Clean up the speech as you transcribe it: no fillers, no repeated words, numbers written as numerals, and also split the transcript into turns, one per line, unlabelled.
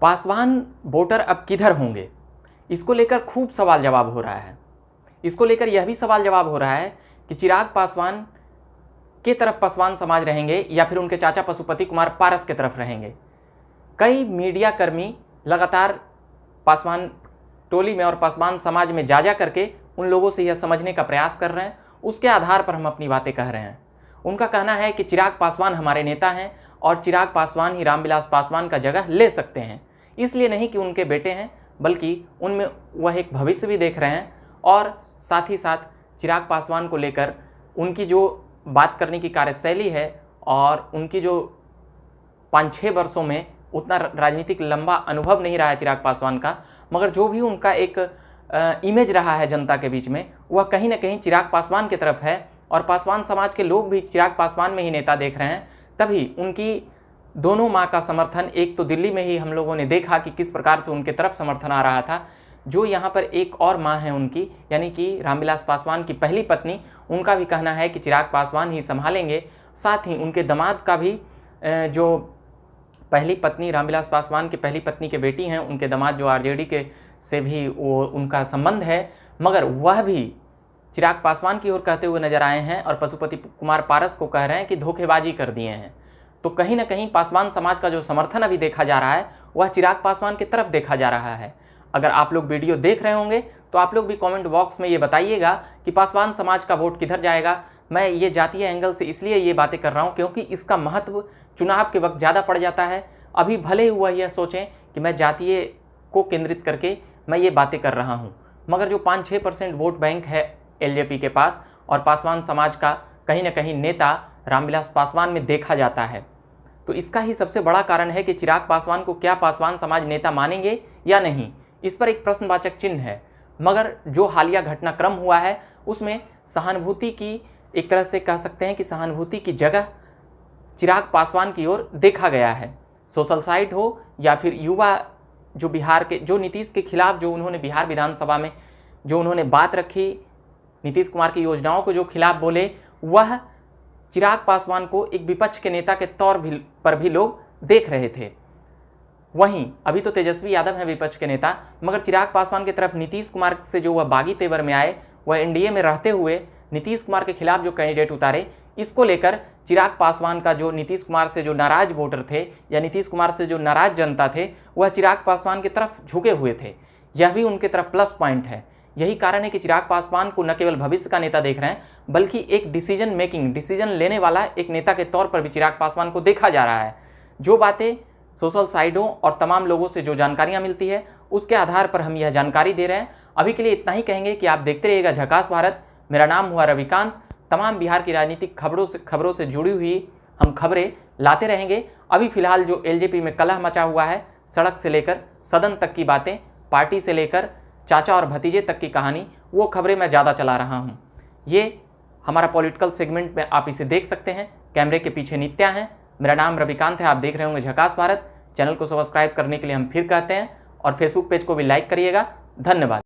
Paswan voter अब किधर होंगे, इसको लेकर खूब सवाल जवाब हो रहा है। इसको लेकर यह भी सवाल जवाब हो रहा है कि चिराग पासवान के तरफ पासवान समाज रहेंगे या फिर उनके चाचा पशुपति कुमार पारस के तरफ रहेंगे। कई मीडिया कर्मी लगातार पासवान टोली में और पासवान समाज में जा करके उन लोगों से यह समझने का प्रयास कर रहे हैं, उसके आधार पर हम अपनी बातें कह रहे हैं। उनका कहना है कि चिराग पासवान हमारे नेता हैं और चिराग पासवान ही रामविलास पासवान का जगह ले सकते हैं। इसलिए नहीं कि उनके बेटे हैं, बल्कि उनमें वह एक भविष्य भी देख रहे हैं और साथ ही साथ चिराग पासवान को लेकर उनकी जो बात करने की कार्यशैली है और उनकी जो 5-6 वर्षों में उतना राजनीतिक लंबा अनुभव नहीं रहा है चिराग पासवान का, मगर जो भी उनका एक इमेज रहा है जनता के बीच में, वह कहीं ना कहीं चिराग पासवान की तरफ है और पासवान समाज के लोग भी चिराग पासवान में ही नेता देख रहे हैं। तभी उनकी दोनों माँ का समर्थन, एक तो दिल्ली में ही हम लोगों ने देखा कि किस प्रकार से उनके तरफ समर्थन आ रहा था, जो यहाँ पर एक और माँ है उनकी, यानी कि रामविलास पासवान की पहली पत्नी, उनका भी कहना है कि चिराग पासवान ही संभालेंगे। साथ ही उनके दामाद का भी जो पहली पत्नी रामविलास पासवान की पहली पत्नी के बेटी हैं, उनके दामाद जो आरजेडी के से भी वो उनका संबंध है, मगर वह भी चिराग पासवान की ओर कहते हुए नजर आए हैं और पशुपति कुमार पारस को कह रहे हैं कि धोखेबाजी कर दिए हैं। तो कहीं ना कहीं पासवान समाज का जो समर्थन अभी देखा जा रहा है वह चिराग पासवान की तरफ देखा जा रहा है। अगर आप लोग वीडियो देख रहे होंगे तो आप लोग भी कमेंट बॉक्स में ये बताइएगा कि पासवान समाज का वोट किधर जाएगा। मैं ये जातीय एंगल से इसलिए ये बातें कर रहा हूँ क्योंकि इसका महत्व चुनाव के वक्त ज़्यादा पड़ जाता है। अभी भले ही वह यह सोचें कि मैं जातीय को केंद्रित करके मैं ये बातें कर रहा हूँ, मगर जो 5-6% वोट बैंक है एलजेपी के पास और पासवान समाज का कहीं ना कहीं नेता रामविलास पासवान में देखा जाता है, तो इसका ही सबसे बड़ा कारण है कि चिराग पासवान को क्या पासवान समाज नेता मानेंगे या नहीं, इस पर एक प्रश्नवाचक चिन्ह है। मगर जो हालिया घटनाक्रम हुआ है उसमें सहानुभूति की, एक तरह से कह सकते हैं कि सहानुभूति की जगह चिराग पासवान की ओर देखा गया है। सोशल साइट हो या फिर युवा जो बिहार के, जो नीतीश के खिलाफ जो उन्होंने बिहार विधानसभा में जो उन्होंने बात रखी, नीतीश कुमार की योजनाओं को जो खिलाफ बोले, वह चिराग पासवान को एक विपक्ष के नेता के तौर पर भी लोग देख रहे थे। वहीं अभी तो तेजस्वी यादव हैं विपक्ष के नेता, मगर चिराग पासवान की तरफ नीतीश कुमार से जो वह बागी तेवर में आए, वह एनडीए में रहते हुए नीतीश कुमार के खिलाफ जो कैंडिडेट उतारे, इसको लेकर चिराग पासवान का जो नीतीश कुमार से जो नाराज वोटर थे या नीतीश कुमार से जो नाराज जनता थे, वह चिराग पासवान की तरफ झुके हुए थे। यह भी उनके तरफ प्लस पॉइंट है। यही कारण है कि चिराग पासवान को न केवल भविष्य का नेता देख रहे हैं, बल्कि एक डिसीजन लेने वाला एक नेता के तौर पर भी चिराग पासवान को देखा जा रहा है। जो बातें सोशल साइटों और तमाम लोगों से जो जानकारियां मिलती है, उसके आधार पर हम यह जानकारी दे रहे हैं। अभी के लिए इतना ही कहेंगे कि आप देखते रहिएगा झकास भारत। मेरा नाम हुआ रविकांत। तमाम बिहार की राजनीतिक खबरों से जुड़ी हुई हम खबरें लाते रहेंगे। अभी फिलहाल जो एलजेपी में कलह मचा हुआ है, सड़क से लेकर सदन तक की बातें, पार्टी से लेकर चाचा और भतीजे तक की कहानी, वो खबरें मैं ज़्यादा चला रहा हूँ। ये हमारा पॉलिटिकल सेगमेंट में आप इसे देख सकते हैं। कैमरे के पीछे नित्या हैं। मेरा नाम रविकांत है। आप देख रहे होंगे झकास भारत। चैनल को सब्सक्राइब करने के लिए हम फिर कहते हैं और फेसबुक पेज को भी लाइक करिएगा। धन्यवाद।